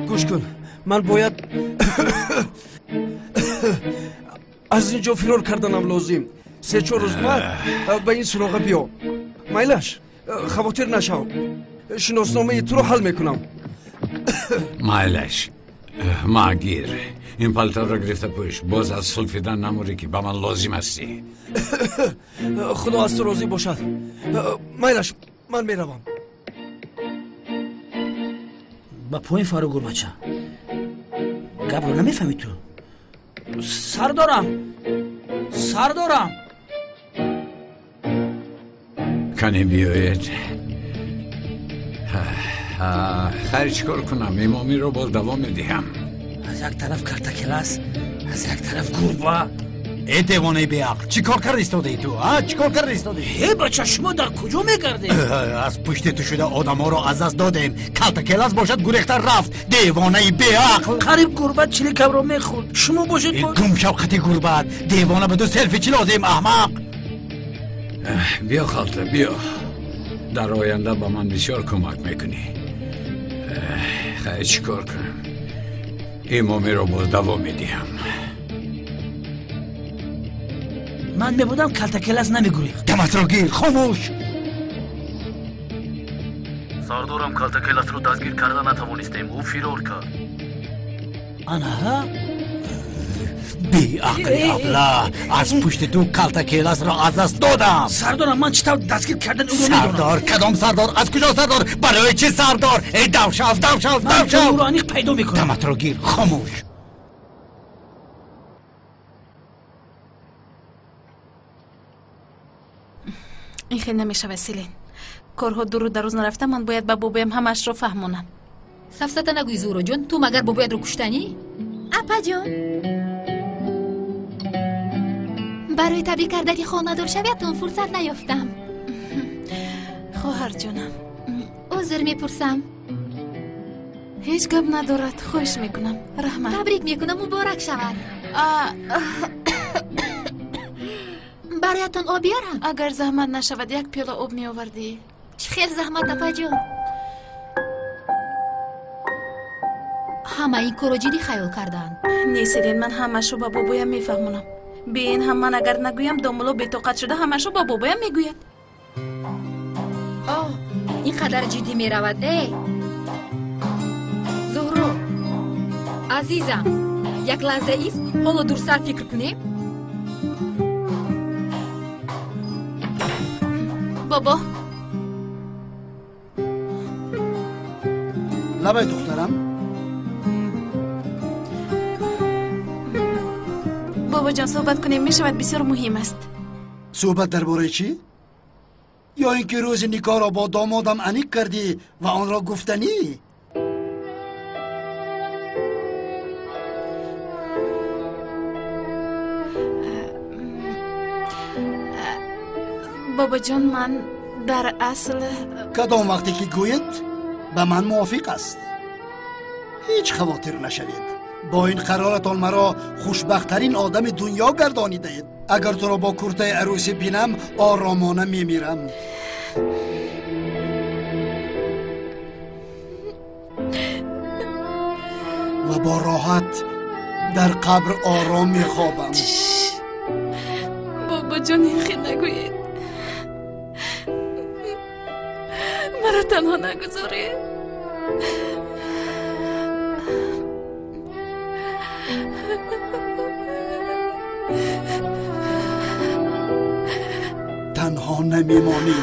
گوش کن، من باید از اینجا فرار کردنم لازم. 3-4 روز بعد به این سراغ بیا. مایلش خواطر نشو. شناسنامه تو رو حل میکنم. مایلش ماگیر این پالتو رو گرفته پوش. باز از سلفیدن نموری که به من لازم هستی. خدا از تو راضی باشد. مایلش من میروم. با پایین فارو گربچه گپ رو نمیفهمی تو؟ سردارم کنی بیایید. خیر چیکار کنم؟ امامی رو باز دوام میدیم. از یک طرف کارت کلاس، از یک طرف گربه. ای دیوانه بیعقل، چی کار کرد ایستاده ای تو؟ چی کار کرد ایستاده ای؟ هی بچه شما در کجا میگردی؟ از پشت تو شده آدم ها رو از دست دادیم. کلت کلاس باشد گریختر رفت. دیوانه بیعقل. قریب گربت چلیکم رو میخورد. شما باشید با گم شو خطی گربت. دیوانه به دو سلفی چی لازم احمق؟ بیا خالته بیا. در آینده با من بسیار کمک میکنی. خیلی چیکار کنم؟ امامی رو باز دوام میدیم. من میبودم کلت کلاس نمیگریخت. دمت رو گیر خاموش. ساردارم کلت کلاس رو دستگیر کرده نتوانستیم. او فرار کرد. آنها؟ بیعقل ابله، از پشت تو کلت کلاس را از دست دادم. سردارم من چطور دستگیر کردن او رو میدونم. سردار؟ کدام سردار؟ از کجا سردار؟ برای چه سردار؟ ای دو شو من او رو انیق پیدا میکنم. دمت رو گیر خاموش. این خیلی نمیشه سیلین. کارها دور در روز نرفته. من باید با بابایم همش رو فهمونم. سفسته نگوی زورو جون. تو مگر بابایت رو کشتنی؟ اپا جون برای تبریک کردنی خانه‌دار شویتون فرصت نیافتم. خواهر جونم عذر میپرسم. هیچ گپ ندارد. خوش میکنم. رحمت. تبریک میکنم مبارک شود. برایتون آب بیارم؟ اگر زحمت نشود یک پیاله آب می آوردی. خیلی زحمت اپا جون. همه این کارو جدی خیال کردن. نیسیدین من همشو با بابایم میفهمونم. به این هم من اگر نگویم داملو بی‌طاقت شده همشو با بابایم میگوید. این قدر جدی میرود. ای زهرو عزیزم، یک لحظه ایست حالا دورسر فکر کنیم. بابا لبای دخترم. بابا جان صحبت کنیم میشود بسیار مهم است. صحبت درباره چی؟ یا اینکه روز نکاح را با دامادم انیق کردی و آن را گفتنی؟ بابا جان من در اصل کدام وقتی که گوید به من موافق است. هیچ خواطر نشوید. با این قرارتان مرا خوشبختترین آدم دنیا گردانیده اید. اگر تو را با کرته عروسی بینم آرامانه میمیرم. و با راحت در قبر آرام میخوابم. بابا جان این خیلی نگوید. مرا تنها نگذارید. تنها نمیمانی.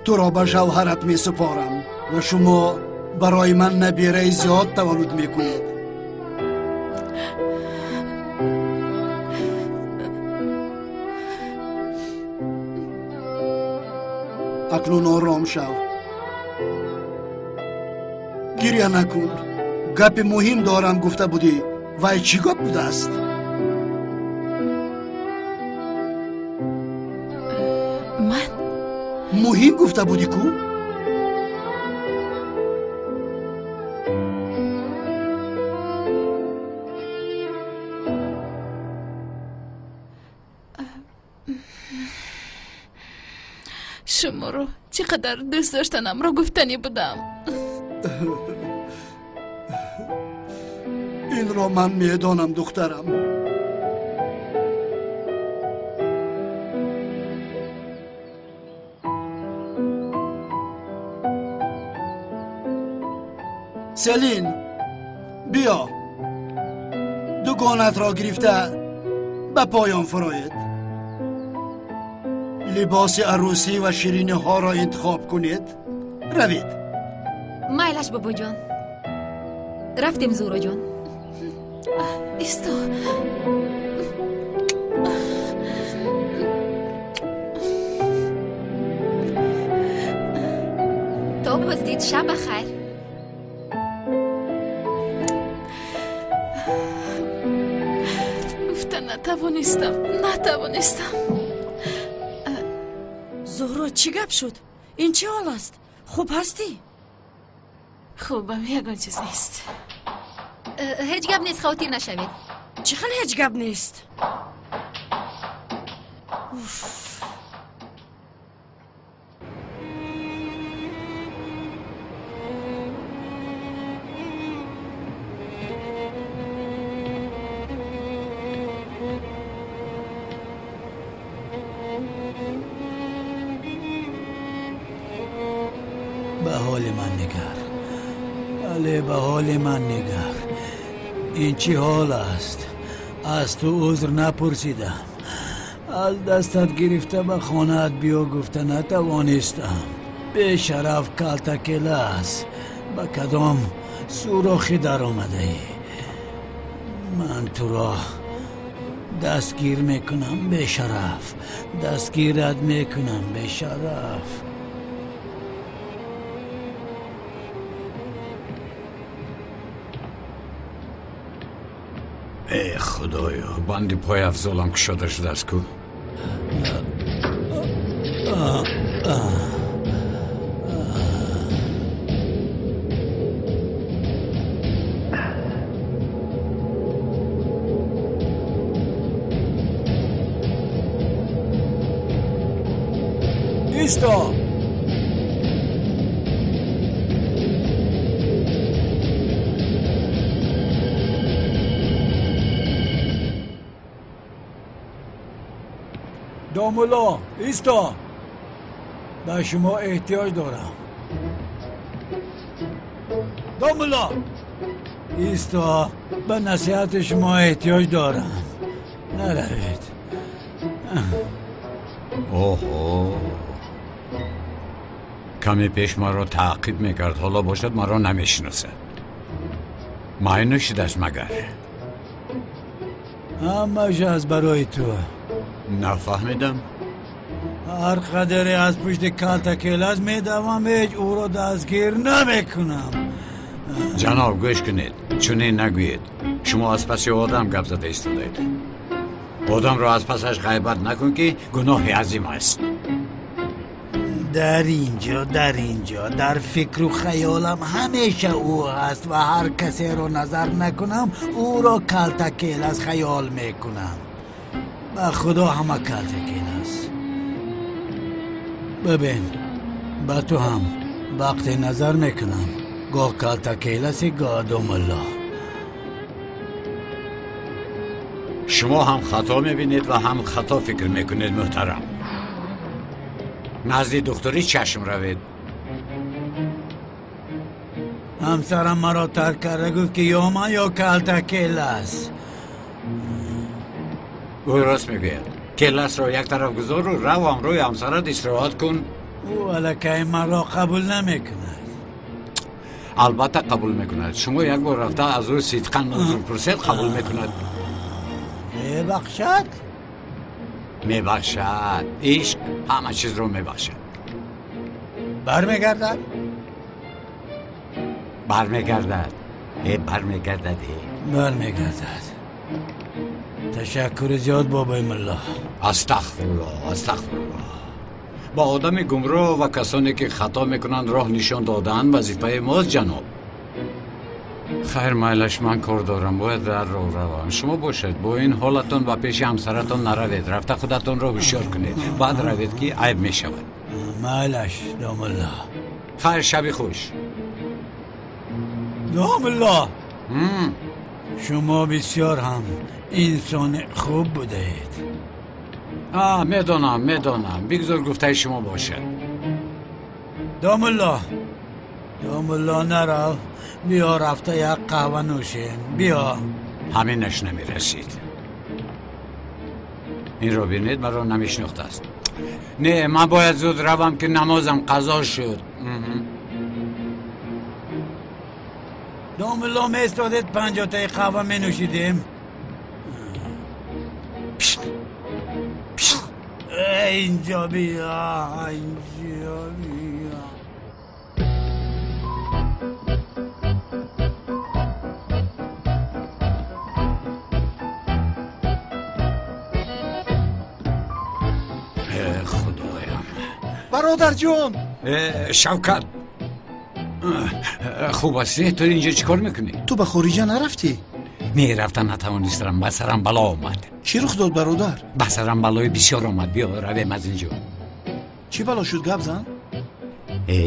تو را به جوهرت می سپارم و شما برای من نبیره زیاد تولد می کنید. اکنون آرام شو. گریه نکن. گپ مهم دارم گفته بودی. وای چی گپ بوده است؟ من مهم گفته بودی کو؟ شما رو چقدر دوست داشتنم را گفتنی بودم. این را من میدانم دخترم. سلین بیا. دوگانت را گرفته به پایان فرایید. لباس عروسی و شیرینی ها را انتخاب کنید. روید. مایلش بابا جان. رفتیم زورو جان. ایستا. خوب هستید؟ شب بخیر. گفتم نتوانستم. زهرا چی گپ شد؟ این چه حال است؟ خوب هستی؟ خوبم، یگان چیز نیست. هیچ گپ نیست، خاطر نشوید. چخل هیچ گپ نیست؟ به حال من نگر، بله به حال من نگر. این چی حال است؟ از تو عذر نپرسیدم، از دستت گرفته به خانه‌ات بیا گفته نتوانستم. به شرف کلتکل است، به کدام سوراخی در آمده ای؟ من تو را دستگیر میکنم به شرف، دستگیرت میکنم به شرف. ای خدایا، بندی پای افزالم که شده است کو. ایستا! دامولا ایستا، به شما احتیاج دارم. دامولا ایستا، به نصیحت شما احتیاج دارم. نروید. اوه، کمی پیش ما را تعقیب میکرد، حالا باشد ما را نمیشناسد. معنی شده است مگر؟ همه‌ش از برای تو. نفهمیدم. هر قدری از پشت کلتکل از میدوم هیچ او را دستگیر نمیکنم. جناب گوش کنید، چنین نگویید. شما از پس آدم گپ زده ایستادید. آدم را از پسش غیبت نکن که گناهی عظیم است. در اینجا در فکر و خیالم همیشه او است و هر کسی را نظر نکنم او را کلتکل از خیال میکنم. به خدا همه کلتکل است. ببین، به تو هم وقتی نظر میکنم گاه کلتکل است گاه دامالله. شما هم خطا میبینید و هم خطا فکر میکنید محترم. نزد دکتری چشم روید. همسرم مرا ترک کرده، گفت که یا من یا کلتکل است. او راست میگوید. کلاس را یک طرف گذار و روام روی همسرت استراحت کن. او الکی من را قبول نمیکند. البته قبول میکند. شما یک بار رفته از او صدقا عذر پرسید قبول میکند. میبخشد؟ میبخشد. عشق همه چیز رو میبخشد. برمیگردد؟ برمیگردد. برمیگردد. تشکر زیاد بابای ملا. استغفرالله. با آدم گمراه و کسانی که خطا میکنند راه نشان دادن وظیفه ماست جناب. خیر میلش، من کار دارم، باید در راه روم. شما باشید با این حالتون و پیش همسرتون نروید. رفته خودتون را هوشیار کنید، بعد روید که عیب میشود. میلش دام الله. خیر، شبی خوش. دام الله. شما بسیار هم انسان خوب بودید. میدانم. بگذار گفته شما باشد. دام الله نرو. بیا رفته یک قهوه نوشیم. بیا. همینش نمیرسید. این رو بینید مرا نمیشناخته است. نه، من باید زود روم که نمازم قضا شد. دام الله می استادید 50 تای قهوه می نوشیدیم. اینجا بیا. برادر جون. شوکت خوب هستی؟ تو اینجا چیکار میکنی؟ تو به خارجه نرفتی؟ میرفتم نتوانستم، بسرم بلا آمد. چی رخ داد برادر؟ بسرم بلای بسیار آمد. بیا رویم از اینجا. چی بلا شد گپ زن؟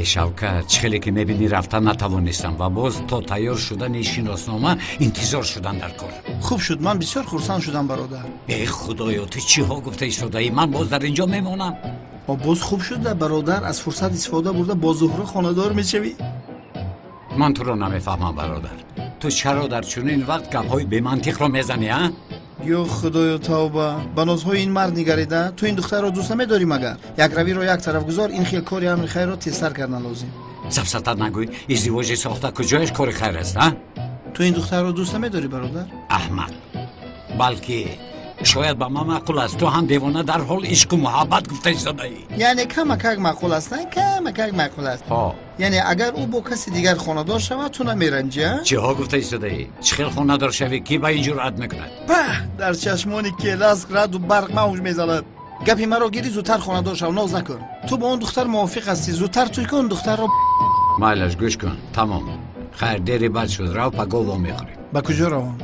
شوکت چخیلی که میبینی رفتن نتوانستم و باز تا تیار شدن شناسنامه انتظار شدن در کار. خوب شد، من بسیار خرسند شدم برادر. ای خدایا تو چی ها گفته ایستاده؟ من باز در اینجا میمونم. باز خوب شد برادر، از فرصت استفاده برده با زهره خانه‌دار میشوی. من تو رو نمیفهمم برادر. تو چرا در چنین وقت گپ‌های بی منطق رو میزنی ها؟ یا خدایا توبه، به نازهای این مرد نگریده. تو این دختر رو دوست نمیداری مگر؟ یک روی رو یک طرف گذار، این خیلی کاری امر خیر رو تیزتر کردن لازم. سفسطت نگوی، ازدواج ساخته کجایش کار خیر است ها؟ تو این دختر رو دوست نمیداری برادر؟ احمق. بلکه شاید با ما معقول است تو هم دیوانه در حال عشق و محبت گفته ایستاده ای. یعنی کمک معقول است، نه کمک معقول است. یعنی اگر او با کسی دیگر خانه‌دار شود تو نمیرنجی؟ چه ها گفته ایستاده ای؟ چخیل خانه‌دار شوی کی با این جرأت میکند؟ به در چشمانی که لاس رد و برق موج میزند. گپی مرا گیری زودتر خانه‌دار شو، ناز نکن. تو با اون دختر موافق هستی، زودتر توی کن دختر رو. مایلش گوش کن. تمام. خیر دیری بد شد، رو پگاوا میخوریم. با کجا روم؟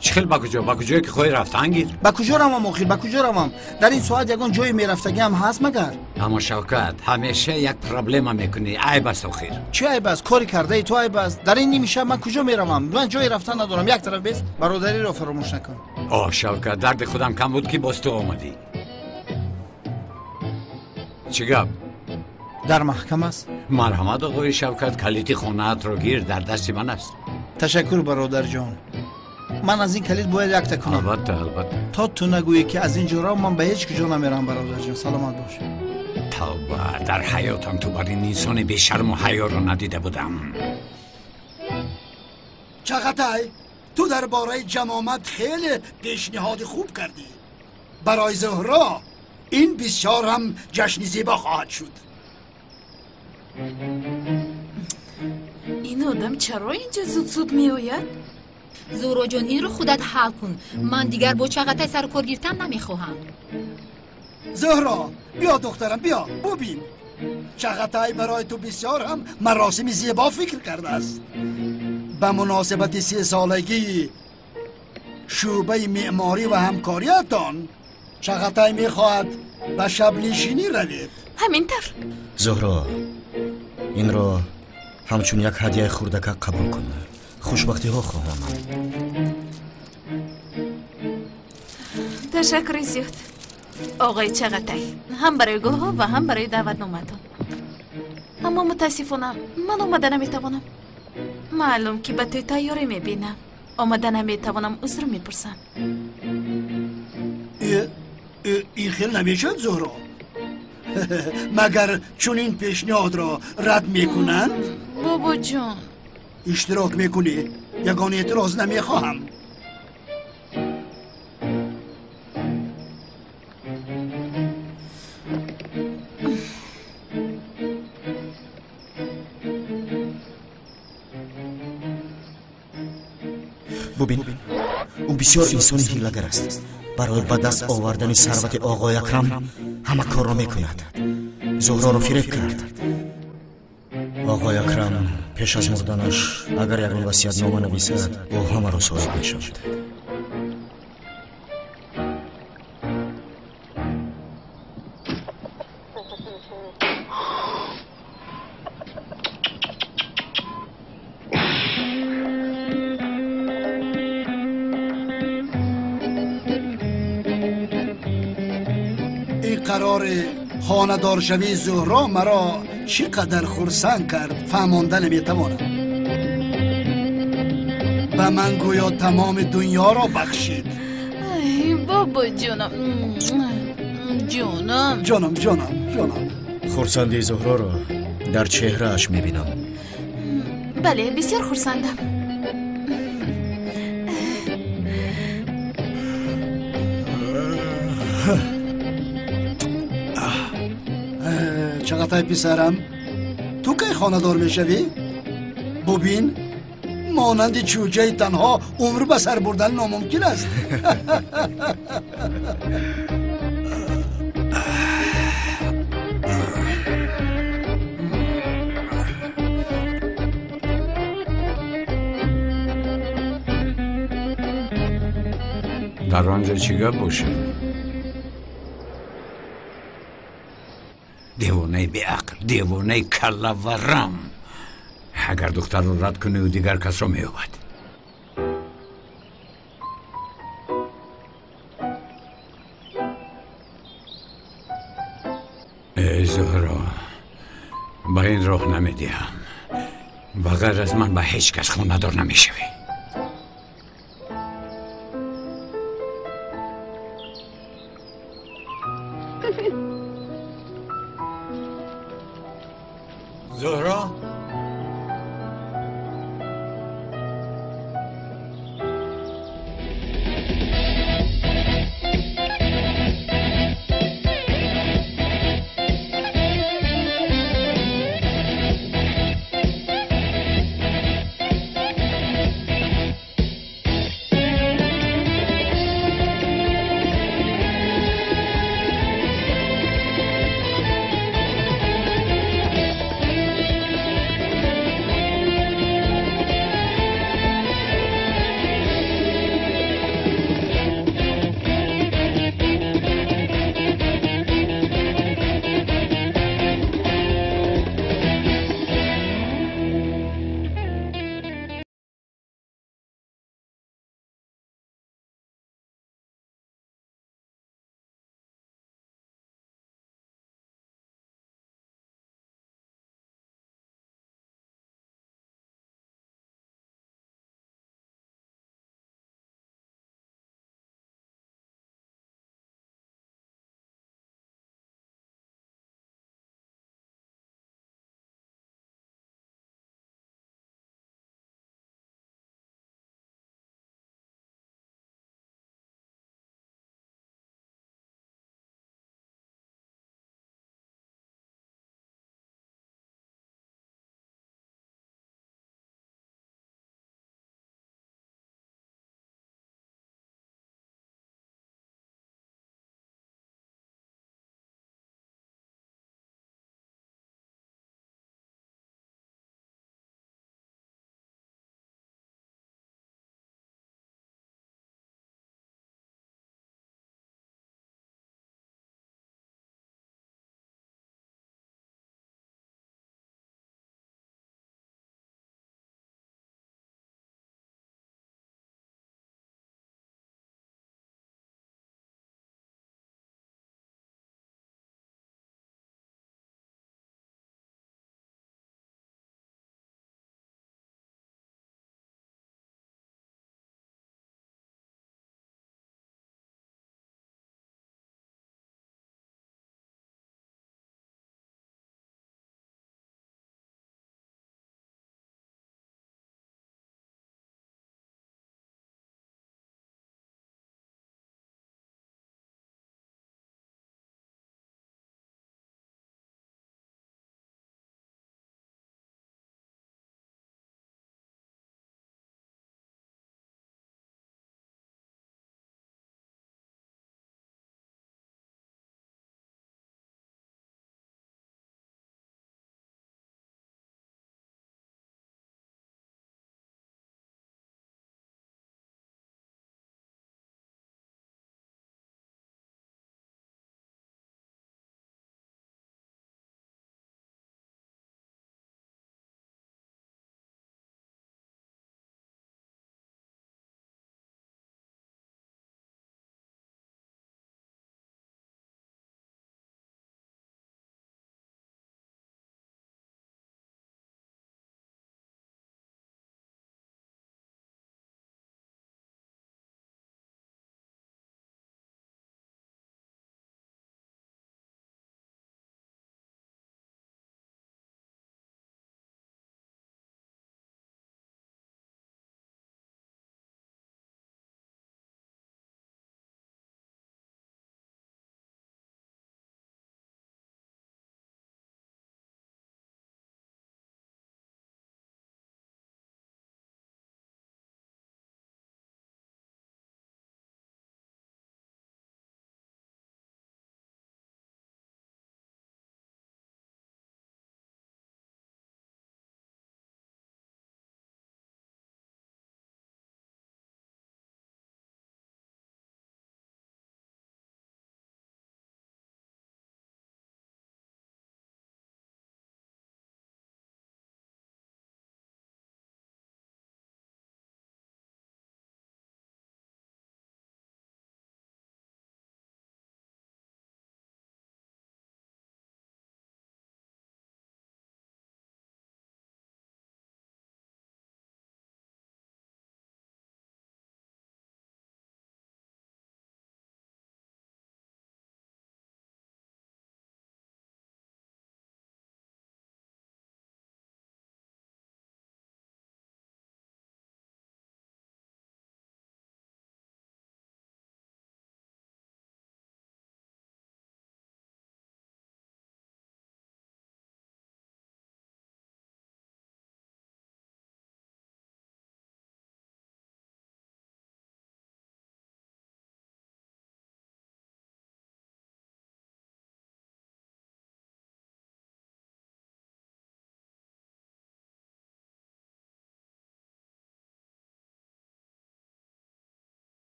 چخیل با کجا؟ با کجایی که خواهی رفتن گیر؟ با کجا روم آخر؟ با کجا روم؟ در این ساعت یگان جای میرفتگی هم هست مگر؟ اما شوکت همیشه یک پرابلم میکنی. عیب است آخر. چه عیب است؟ کاری کرده ای تو عیب است. در این نمیشه من کجا میروم؟ من جای رفتن ندارم. یک طرف بس برادری رو فراموش نکن. شوکت درد خودم کم بود که باز تو آمدی. چی گپ؟ در محکم است. مرحمت آقای شوکت، کلیدی خانه‌ات رو گیر، در دست من است. تشکر برادر جان. من از این کلید باید یک تکنم. البته. تا تو نگویی که از این جورا من به هیچ کجا نمیرم برادر جان. سلامت باش. توبه، در حیاتم تو بر این انسان بی شرم و حیا رو ندیده بودم. چغتای تو درباره جمامت خیلی پیشنهاد خوب کردی. برای زهرا این بسیار هم جشن زیبا خواهد شد. این آدم چرا اینجا زود می آید؟ زهرا جان این رو خودت حل کن. من دیگر با چغتای سر کار گرفتن نمیخواهم. زهرا بیا دخترم بیا ببین. چغتای برای تو بسیار هم مراسم زیبا فکر کرده است. به مناسبت 3 سالگی شعبه معماری و همکاریتان چغتای میخواهد به شبنشینی روید. همینطور. زهرا این را همچون یک هدیه خردک قبول کن. خوشبختی ها خواهم. تشکر زیاد آقای چغتای، هم برای گلها و هم برای دعوتنامه‌تان. اما متاسفانه من آمده نمیتوانم. معلوم که به توی تیاری میبینم. آمده نمیتوانم، عذر میپرسم. این خیلی نمیشد زهرا. مگر چون این پیشنهاد را رد میکنند؟ بابا جان اشتراک میکنی؟ یگانه اعتراض نمیخواهم. ببین او بسیار انسانی حیله‌گر است. برای به دست آوردن ثروت آقای اکرم همه کار را میکند. زهرا را فریب کرد. آقای اکرم پیش از مردنش اگر یک وصیت نامه نویسد با همه را صاحب میشود. قرار خانه‌دار شوی زهرا مرا چقدر خرسند کرد فهمانده نمیتوانم. به من گویا تمام دنیا را بخشید. ای بابا جانم جانم. خرسندی زهرا را در چهره اش میبینم. بله بسیار خرسندم. چقدر پسرم تو که خانه‌دار میشوی؟ ببین مانند چوجه تنها عمر به سر بردن ناممکن است. در آنجا چی گپ باشه؟ دیوانه بی عقل، دیوانه کله و رم. اگر دختر رو رد کنه و دیگر کس رو میابد. ای زهرا، به این راه نمیدیم. بغیر از من به هیچ کس خونه دار نمیشوی.